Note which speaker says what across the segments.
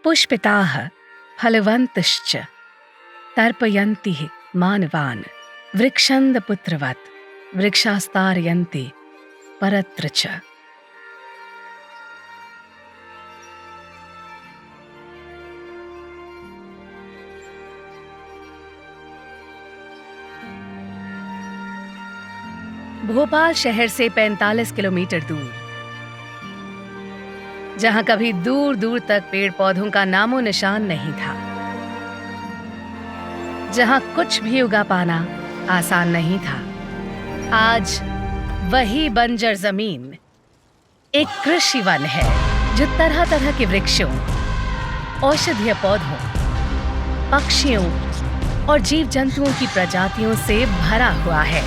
Speaker 1: पुष्पिताः फलवन्तश्च तर्पयन्ति मानवान् वृक्षन्दपुत्रवत् वृक्षास्तारयन्ति परत्र च। भोपाल शहर से 45 किलोमीटर दूर, जहां कभी दूर दूर तक पेड़ पौधों का नामो निशान नहीं था, जहां कुछ भी उगा पाना आसान नहीं था, आज वही बंजर जमीन एक कृषि वन है जो तरह तरह के वृक्षों, औषधीय पौधों, पक्षियों और जीव जंतुओं की प्रजातियों से भरा हुआ है।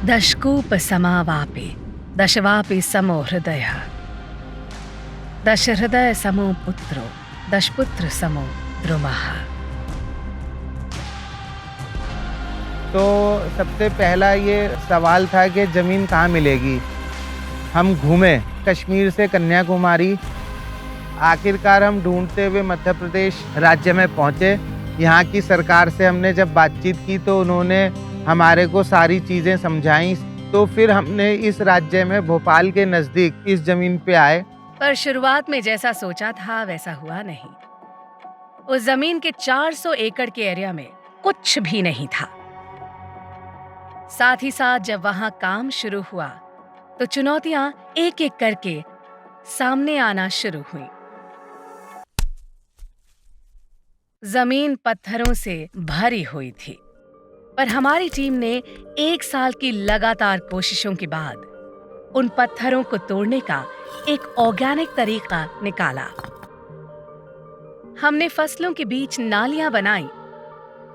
Speaker 1: दशकूप समावापि दशवापि समो हृदयः, दशहृदय समो पुत्रो दशपुत्र समो द्रुमः।
Speaker 2: तो सबसे पहला ये सवाल था कि ज़मीन कहाँ मिलेगी। हम घूमे कश्मीर से कन्याकुमारी, आखिरकार हम ढूंढते हुए मध्य प्रदेश राज्य में पहुँचे। यहाँ की सरकार से हमने जब बातचीत की तो उन्होंने हमारे को सारी चीज़ें समझाई। तो फिर हमने इस राज्य में भोपाल के नज़दीक इस ज़मीन पे आए।
Speaker 1: पर शुरुआत में जैसा सोचा था वैसा हुआ नहीं। उस ज़मीन के 400 एकड़ के एरिया में कुछ भी नहीं था। साथ ही साथ जब वहां काम शुरू हुआ तो चुनौतियां एक एक करके सामने आना शुरू हुई। जमीन पत्थरों से भरी हुई थी, पर हमारी टीम ने 1 साल की लगातार कोशिशों के बाद उन पत्थरों को तोड़ने का एक ऑर्गेनिक तरीका निकाला। हमने फसलों के बीच नालियां बनाई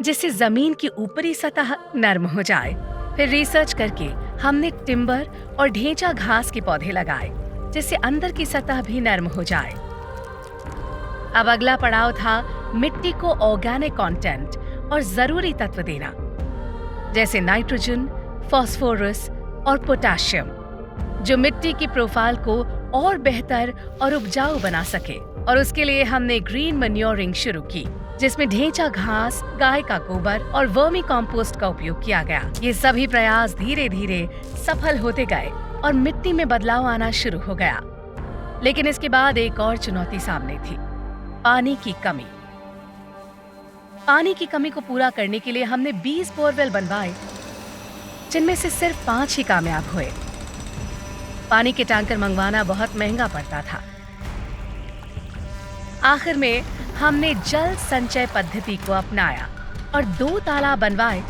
Speaker 1: जिससे जमीन की ऊपरी सतह नरम हो जाए। फिर रिसर्च करके हमने टिम्बर और ढेंचा घास के पौधे लगाए जिससे अंदर की सतह भी नरम हो जाए। अब अगला पड़ाव था मिट्टी को ऑर्गेनिक कंटेंट और जरूरी तत्व देना, जैसे नाइट्रोजन, फास्फोरस और पोटेशियम, जो मिट्टी की प्रोफाइल को और बेहतर और उपजाऊ बना सके। और उसके लिए हमने ग्रीन मैन्योरिंग शुरू की, जिसमें ढेंचा घास, गाय का गोबर और वर्मी कंपोस्ट का उपयोग किया गया। ये सभी प्रयास धीरे धीरे सफल होते गए और मिट्टी में बदलाव आना शुरू हो गया। लेकिन इसके बाद एक और चुनौती सामने थी, पानी की कमी। पानी की कमी को पूरा करने के लिए हमने 20 बोरवेल बनवाए, जिनमें से सिर्फ 5 ही कामयाब हुए। पानी के टैंकर मंगवाना बहुत महंगा पड़ता था। आखिर में हमने जल संचय पद्धति को अपनाया और 2 तालाब बनवाए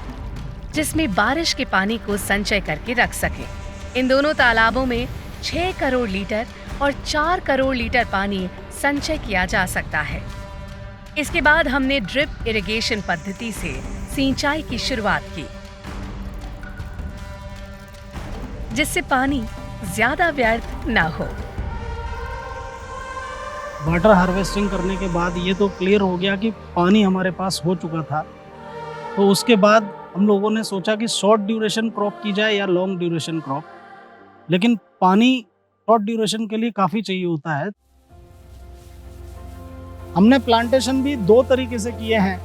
Speaker 1: जिसमें बारिश के पानी को संचय करके रख सके। इन दोनों तालाबों में 6 करोड़ लीटर और 4 करोड़ लीटर पानी संचय किया जा सकता है। इसके बाद हमने ड्रिप इरिगेशन पद्धति से सिंचाई की शुरुआत की, जिससे पानी ज्यादा व्यर्थ न हो।
Speaker 3: वाटर हार्वेस्टिंग करने के बाद ये तो क्लियर हो गया कि पानी हमारे पास हो चुका था। तो उसके बाद हम लोगों ने सोचा कि शॉर्ट ड्यूरेशन क्रॉप की जाए या लॉन्ग ड्यूरेशन क्रॉप, लेकिन पानी शॉर्ट ड्यूरेशन के लिए काफ़ी चाहिए होता है। हमने प्लांटेशन भी 2 तरीके से किए हैं,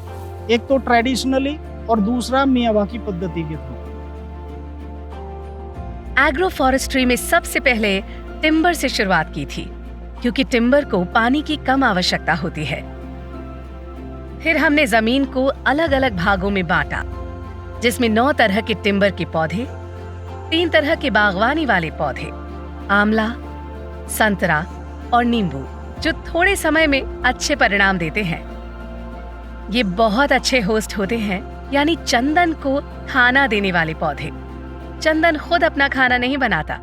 Speaker 3: एक तो ट्रेडिशनली और दूसरा मियावाकी पद्धति के थ्रू।
Speaker 1: एग्रो फॉरेस्ट्री में सबसे पहले टिम्बर से शुरुआत की थी, क्योंकि टिम्बर को पानी की कम आवश्यकता होती है। फिर हमने जमीन को अलग अलग भागों में बांटा, जिसमें 9 तरह के टिम्बर के पौधे, 3 तरह के बागवानी वाले पौधे, आंवला, संतरा और नींबू, जो थोड़े समय में अच्छे परिणाम देते हैं। ये बहुत अच्छे होस्ट होते हैं, यानी चंदन को खाना देने वाले पौधे। चंदन खुद अपना खाना नहीं बनाता,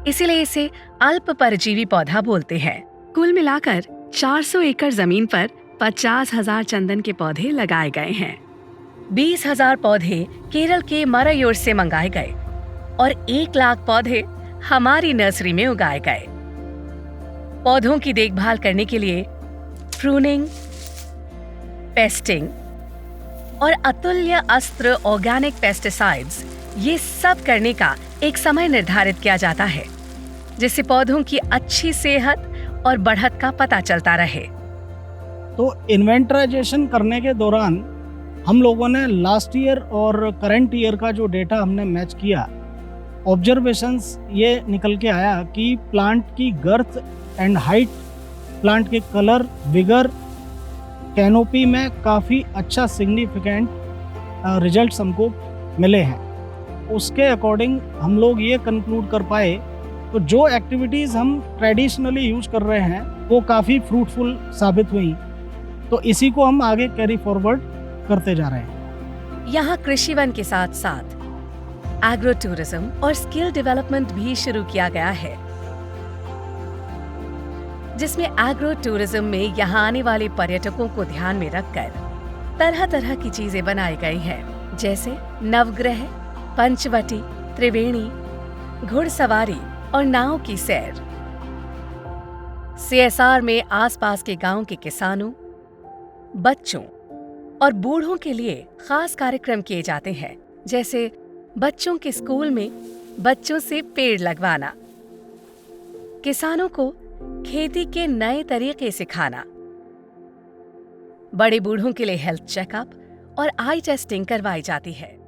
Speaker 1: इसीलिए इसे अल्प परजीवी पौधा बोलते हैं। कुल मिलाकर 400 एकड़ जमीन पर 50,000 चंदन के पौधे लगाए गए हैं। 20,000 पौधे केरल के मरयूर से मंगाए गए और 1 लाख पौधे हमारी नर्सरी में उगाए गए। पौधों की देखभाल करने के लिए प्रूनिंग, पेस्टिंग और अतुल्य अस्त्र ऑर्गेनिक पेस्टिसाइड्स, ये सब करने का एक समय निर्धारित किया जाता है, जिससे पौधों की अच्छी सेहत और बढ़त का पता चलता रहे।
Speaker 3: तो इन्वेंटराइजेशन करने के दौरान हम लोगों ने लास्ट ईयर और करंट ईयर का जो डेटा हमने मैच किया, ऑब्जर्वेशंस ये निकल के आया कि प्लांट की गर्थ एंड हाइट, प्लांट के कलर, विगर, कैनोपी में काफ़ी अच्छा सिग्निफिकेंट रिजल्ट्स हमको मिले हैं। उसके अकॉर्डिंग हम लोग ये कंक्लूड कर पाए तो जो एक्टिविटीज़ हम ट्रेडिशनली यूज कर रहे हैं वो काफ़ी फ्रूटफुल साबित हुई। तो इसी को हम आगे कैरी फॉरवर्ड करते जा रहे हैं।
Speaker 1: यहाँ कृषि वन के साथ साथ एग्रो टूरिज्म और स्किल डेवलपमेंट भी शुरू किया गया है, जिसमें एग्रो टूरिज्म में यहाँ आने वाले पर्यटकों को ध्यान में रखकर तरह तरह की चीजें बनाई गई हैं, जैसे नवग्रह, पंचवटी, त्रिवेणी, घुड़सवारी और नाव की सैर। CSR में आसपास के गांव के किसानों, बच्चों और बूढ़ों के लिए खास कार्यक्रम किए जाते हैं, जैसे बच्चों के स्कूल में बच्चों से पेड़ लगवाना, किसानों को खेती के नए तरीके सिखाना, बड़े बूढ़ों के लिए हेल्थ चेकअप और आई टेस्टिंग करवाई जाती है।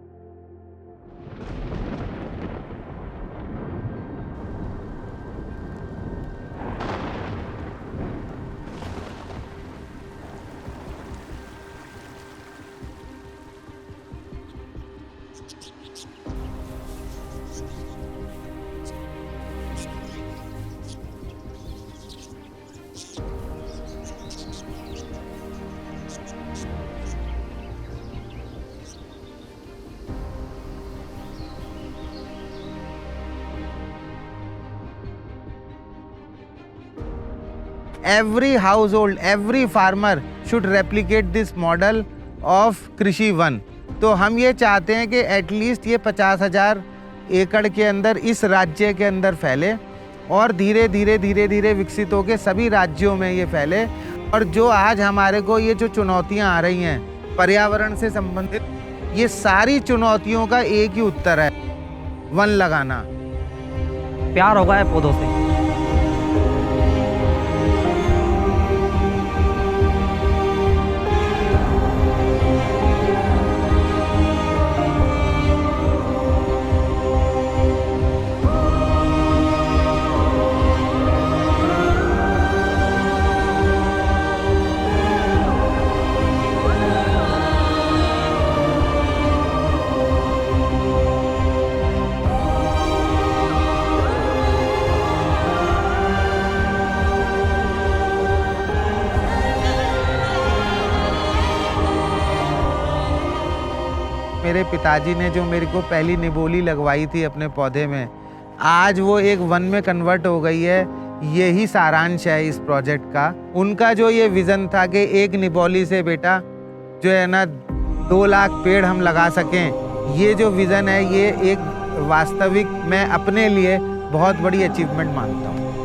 Speaker 2: Every household, every farmer should replicate this model of कृषि वन। तो हम ये चाहते हैं कि एटलीस्ट ये 50,000 एकड़ के अंदर इस राज्य के अंदर फैले और धीरे धीरे विकसित होकर सभी राज्यों में ये फैले। और जो आज हमारे को ये जो चुनौतियां आ रही हैं पर्यावरण से संबंधित, ये सारी चुनौतियों का एक ही उत्तर है, वन लगाना।
Speaker 4: प्यार होगा है पौधों से।
Speaker 2: मेरे पिताजी ने जो मेरे को पहली निबोली लगवाई थी अपने पौधे में, आज वो एक वन में कन्वर्ट हो गई है। यही सारांश है इस प्रोजेक्ट का। उनका जो ये विज़न था कि एक निबोली से बेटा जो है ना 2 लाख पेड़ हम लगा सकें, ये जो विज़न है ये एक वास्तविक मैं अपने लिए बहुत बड़ी अचीवमेंट मानता हूँ।